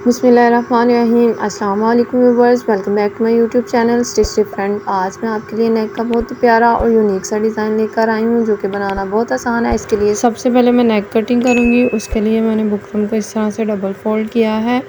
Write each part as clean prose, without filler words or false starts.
बिस्मिल्लाहिर्रहमानिर्रहीम। अस्सलाम वालेकुम viewers, welcome back to my YouTube channel stitch different. आज मैं आपके लिए नेक का बहुत ही प्यारा और यूनिक सा डिज़ाइन लेकर आई हूँ जो कि बनाना बहुत आसान है। इसके लिए सबसे पहले मैं नेक कटिंग करूँगी। उसके लिए मैंने बुकरम को इस तरह से डबल फोल्ड किया है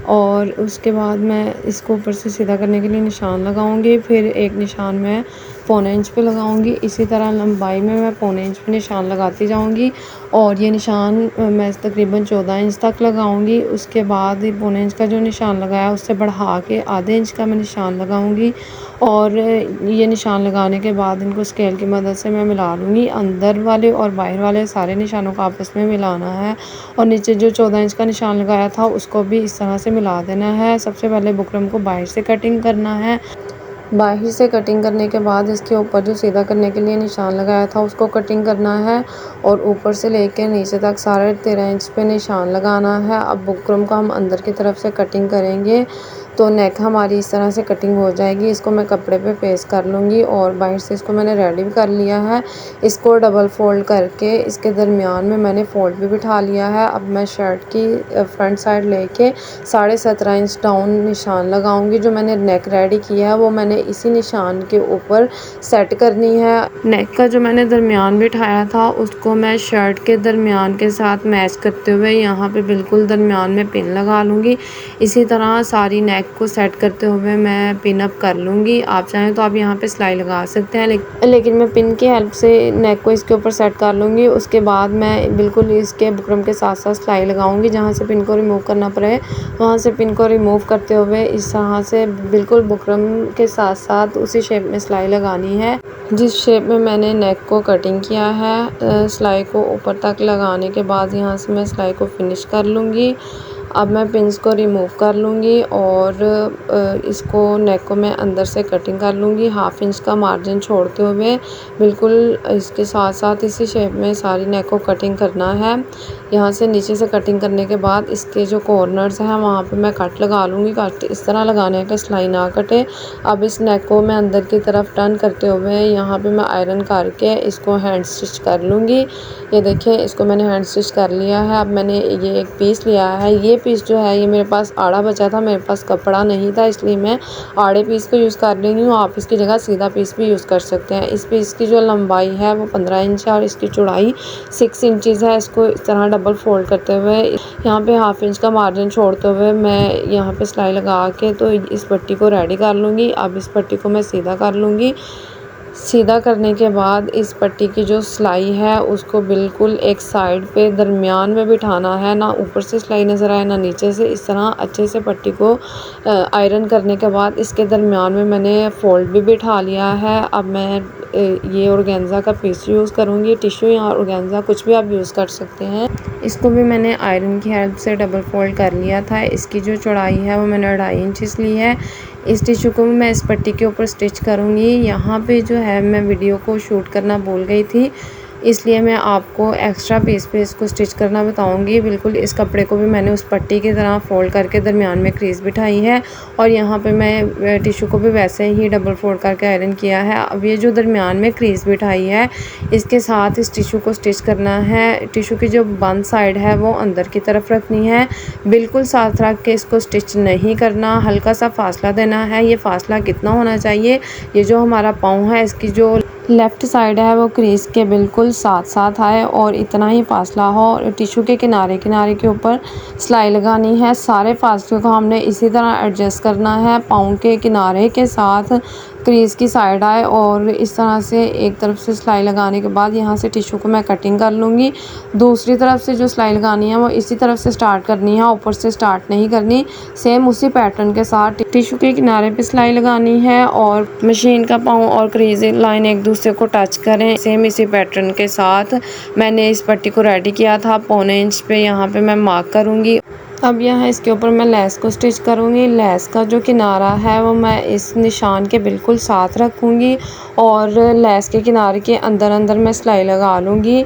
और उसके बाद मैं इसको ऊपर से सीधा करने के लिए निशान लगाऊंगी। फिर एक निशान मैं पौने इंच पे लगाऊंगी। इसी तरह लंबाई में मैं पौने इंच पे निशान लगाती जाऊंगी और ये निशान मैं तकरीबन 14 इंच तक लगाऊंगी। उसके बाद पौने इंच का जो निशान लगाया उससे बढ़ा के आधे इंच का मैं निशान लगाऊंगी और ये निशान लगाने के बाद इनको स्केल की मदद से मैं मिला लूँगी। अंदर वाले और बाहर वाले सारे निशानों को आपस में मिलाना है और नीचे जो 14 इंच का निशान लगाया था उसको भी इस तरह से मिला देना है। सबसे पहले बुकरम को बाहर से कटिंग करना है। बाहर से कटिंग करने के बाद इसके ऊपर जो सीधा करने के लिए निशान लगाया था उसको कटिंग करना है और ऊपर से लेकर नीचे तक 13.5 इंच पे निशान लगाना है। अब बुकरम को हम अंदर की तरफ से कटिंग करेंगे तो नेक हमारी इस तरह से कटिंग हो जाएगी। इसको मैं कपड़े पे पेस्ट कर लूँगी और बाहर से इसको मैंने रेडी भी कर लिया है। इसको डबल फोल्ड करके इसके दरमियान में मैंने फोल्ड भी बिठा लिया है। अब मैं शर्ट की फ्रंट साइड लेके 17.5 इंच डाउन निशान लगाऊंगी। जो मैंने नेक रेडी किया है वो मैंने इसी निशान के ऊपर सेट करनी है। नेक का जो मैंने दरमियान बिठाया था उसको मैं शर्ट के दरमियान के साथ मैच करते हुए यहाँ पे बिल्कुल दरमियान में पिन लगा लूँगी। इसी तरह सारी नेक को सेट करते हुए मैं पिन अप कर लूँगी। आप चाहें तो आप यहाँ पे सिलाई लगा सकते हैं लेकिन मैं पिन की हेल्प से नेक को इसके ऊपर सेट कर लूँगी। उसके बाद मैं बिल्कुल इसके बुकरम के साथ साथ सिलाई लगाऊँगी। जहाँ से पिन को रिमूव करना पड़े वहाँ से पिन को रिमूव करते हुए इस तरह से बिल्कुल बुकरम के साथ साथ उसी शेप में सिलाई लगानी है जिस शेप में मैंने नेक को कटिंग किया है। सिलाई को ऊपर तक लगाने के बाद यहाँ से मैं सिलाई को फिनिश कर लूँगी। अब मैं पिन्स को रिमूव कर लूँगी और इसको नेक को मैं अंदर से कटिंग कर लूँगी। हाफ इंच का मार्जिन छोड़ते हुए बिल्कुल इसके साथ साथ इसी शेप में सारी नेक को कटिंग करना है। यहाँ से नीचे से कटिंग करने के बाद इसके जो कॉर्नर्स हैं वहाँ पे मैं कट लगा लूँगी। कट इस तरह लगाना है कि सिलाई ना कटे। अब इस नेक को मैं अंदर की तरफ टर्न करते हुए यहाँ पे मैं आयरन करके इसको हैंड स्टिच कर लूँगी। ये देखिए इसको मैंने हैंड स्टिच कर लिया है। अब मैंने ये एक पीस लिया है। ये पीस जो है ये मेरे पास आड़ा बचा था, मेरे पास कपड़ा नहीं था इसलिए मैं आड़े पीस को यूज़ कर रही हूँ। आप इसकी जगह सीधा पीस भी यूज़ कर सकते हैं। इस पीस की जो लंबाई है वो 15 इंच है और इसकी चौड़ाई 6 इंचज़ है। इसको इस तरह डबल फोल्ड करते हुए यहाँ पे हाफ इंच का मार्जिन छोड़ते हुए मैं यहाँ पे सिलाई लगा के तो इस पट्टी को रेडी कर लूँगी। अब इस पट्टी को मैं सीधा कर लूँगी। सीधा करने के बाद इस पट्टी की जो सिलाई है उसको बिल्कुल एक साइड पे दरमियान में बिठाना है, ना ऊपर से सिलाई नज़र आए ना नीचे से। इस तरह अच्छे से पट्टी को आयरन करने के बाद इसके दरमियान में मैंने फोल्ड भी बिठा लिया है। अब मैं ये ऑर्गेन्जा का पीस यूज़ करूँगी। टिश्यू या ऑर्गेन्जा कुछ भी आप यूज़ कर सकते हैं। इसको भी मैंने आयरन की हेल्प से डबल फोल्ड कर लिया था। इसकी जो चौड़ाई है वो मैंने 2.5 इंच ली है। इस टिश्यू को मैं इस पट्टी के ऊपर स्टिच करूँगी। यहाँ पे जो है मैं वीडियो को शूट करना भूल गई थी इसलिए मैं आपको एक्स्ट्रा पीस पे इसको स्टिच करना बताऊंगी। बिल्कुल इस कपड़े को भी मैंने उस पट्टी की तरह फोल्ड करके दरमियान में क्रीज बिठाई है और यहाँ पे मैं टिश्यू को भी वैसे ही डबल फोल्ड करके आयरन किया है। अब ये जो दरमियान में क्रीज बिठाई है इसके साथ इस टिश्यू को स्टिच करना है। टिश्यू की जो बंद साइड है वो अंदर की तरफ रखनी है। बिल्कुल साथ रख के इसको स्टिच नहीं करना, हल्का सा फासला देना है। ये फासला कितना होना चाहिए, ये जो हमारा पाँव है इसकी जो लेफ़्ट साइड है वो क्रीज के बिल्कुल साथ साथ आए और इतना ही फासला हो। और टिश्यू के किनारे किनारे के ऊपर सिलाई लगानी है। सारे फासले को हमने इसी तरह एडजस्ट करना है। पाँव के किनारे के साथ क्रीज की साइड आए और इस तरह से एक तरफ से सिलाई लगाने के बाद यहाँ से टिश्यू को मैं कटिंग कर लूँगी। दूसरी तरफ से जो सिलाई लगानी है वो इसी तरफ से स्टार्ट करनी है, ऊपर से स्टार्ट नहीं करनी। सेम उसी पैटर्न के साथ टिश्यू के किनारे पे सिलाई लगानी है और मशीन का पाँव और क्रीज लाइन एक दूसरे को टच करें। सेम इसी पैटर्न के साथ मैंने इस पट्टी को रेडी किया था। पौने इंच पे यहाँ पे मैं मार्क करूँगी। अब यहाँ इसके ऊपर मैं लेस को स्टिच करूँगी। लेस का जो किनारा है वो मैं इस निशान के बिल्कुल साथ रखूँगी और लेस के किनारे के अंदर अंदर मैं सिलाई लगा लूँगी।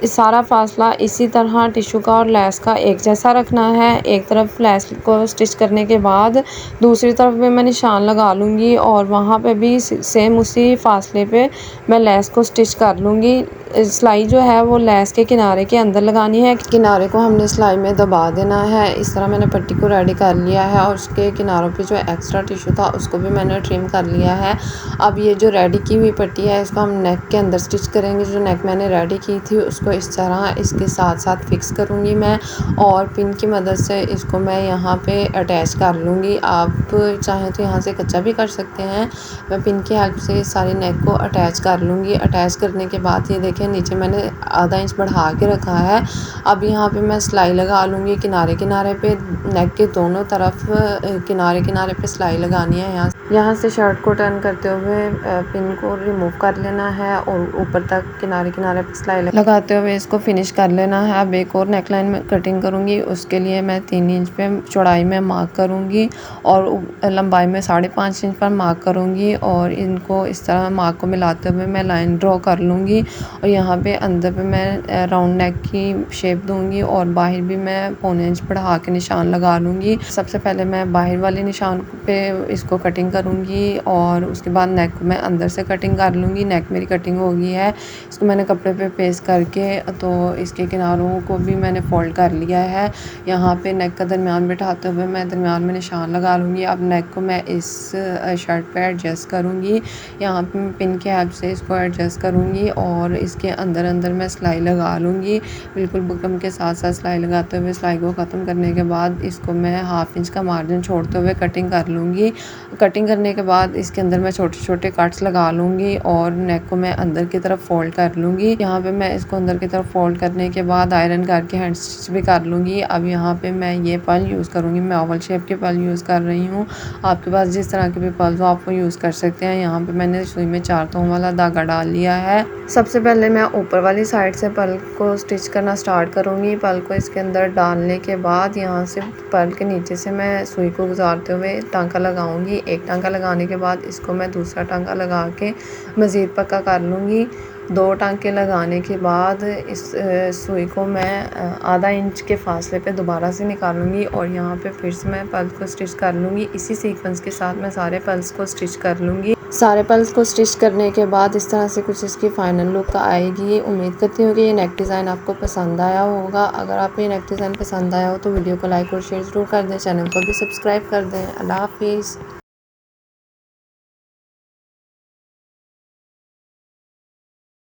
सारा फासला इसी तरह टिश्यू का और लेस का एक जैसा रखना है। एक तरफ लेस को स्टिच करने के बाद दूसरी तरफ भी मैं निशान लगा लूँगी और वहाँ पे भी सेम उसी फासले पे मैं लेस को स्टिच कर लूँगी। सिलाई जो है वो लेस के किनारे के अंदर लगानी है। किनारे को हमने सिलाई में दबा देना है। इस तरह मैंने पट्टी को रेडी कर लिया है और उसके किनारों पे जो एक्स्ट्रा टिश्यू था उसको भी मैंने ट्रिम कर लिया है। अब ये जो रेडी की हुई पट्टी है इसको हम नेक के अंदर स्टिच करेंगे। जो नेक मैंने रेडी की थी उसको इस तरह इसके साथ साथ फिक्स करूँगी मैं और पिन की मदद से इसको मैं यहाँ पे अटैच कर लूँगी। आप चाहें तो यहाँ से कच्चा भी कर सकते हैं। मैं पिन की हेल्प से सारी नेक को अटैच कर लूँगी। अटैच करने के बाद ये देखें नीचे मैंने आधा इंच बढ़ा के रखा है। अब यहाँ पे मैं सिलाई लगा लूँगी किनारे किनारे पे। नेक के दोनों तरफ किनारे किनारे पे सिलाई लगानी है। यहाँ से शर्ट को टर्न करते हुए पिन को रिमूव कर लेना है और ऊपर तक किनारे किनारे पे सिलाई लगाते हुए इसको फिनिश कर लेना है। अब एक और नेकलाइन में कटिंग करूँगी। उसके लिए मैं 3 इंच पे चौड़ाई में मार्क करूँगी और लंबाई में 5.5 इंच पर मार्क करूँगी और इनको इस तरह मार्क को मिलाते हुए मैं लाइन ड्रॉ कर लूँगी और यहाँ पे अंदर पे मैं राउंड नेक की शेप दूँगी और बाहर भी मैं 1.25 इंच बढ़ा के निशान लगा लूँगी। सबसे पहले मैं बाहर वाले निशान पे इसको कटिंग करूँगी और उसके बाद नेक को मैं अंदर से कटिंग कर लूँगी। नेक मेरी कटिंग हो गई है। इसको मैंने कपड़े पे पेस्ट करके तो इसके किनारों को भी मैंने फोल्ड कर लिया है। यहाँ पे नेक का दरमियान बिठाते हुए मैं दरमियान में निशान लगा लूँगी। अब नेक को मैं इस शर्ट पे एडजस्ट करूँगी। यहाँ पे मैं पिन के हेल्प से इसको एडजस्ट करूँगी और इसके अंदर अंदर मैं सिलाई लगा लूँगी। बिल्कुल बुकरम के साथ साथ सिलाई लगाते हुए सिलाई को ख़त्म करने के बाद इसको मैं 1/2 इंच का मार्जिन छोड़ते हुए कटिंग कर लूँगी। कटिंग करने के बाद इसके अंदर मैं छोटे छोटे कट्स लगा लूँगी और नेक को मैं अंदर की तरफ फोल्ड कर लूँगी। यहाँ पे मैं इसको अंदर की तरफ फोल्ड करने के बाद आयरन करके हैंड स्टिच भी कर लूँगी। अब यहाँ पे मैं ये पल यूज़ करूँगी। मैं ओवल शेप के पल यूज़ कर रही हूँ। आपके पास जिस तरह के भी पल्स हो आप वो यूज़ कर सकते हैं। यहाँ पे मैंने सुई में 4 तहों वाला धागा डाल लिया है। सबसे पहले मैं ऊपर वाली साइड से पल को स्टिच करना स्टार्ट करूँगी। पल को इसके अंदर डालने के बाद यहाँ से पल के नीचे से मैं सुई को गुजारते हुए टांका लगाऊंगी। एक टांका लगाने के बाद इसको मैं दूसरा टांका लगा के मज़ीद पक्का कर लूँगी। 2 टांके लगाने के बाद इस सुई को मैं आधा इंच के फासले पे दोबारा से निकालूंगी और यहाँ पे फिर से मैं पल्स को स्टिच कर लूँगी। इसी सीक्वेंस के साथ मैं सारे पल्स को स्टिच कर लूँगी। सारे पल्स को स्टिच करने के बाद इस तरह से कुछ इसकी फाइनल लुक आएगी। उम्मीद करती हूँ कि ये नेक डिज़ाइन आपको पसंद आया होगा। अगर आपको ये नेक डिज़ाइन पसंद आया हो तो वीडियो को लाइक और शेयर ज़रूर कर दें। चैनल को भी सब्सक्राइब कर दें। अल्लाह हाफिज़।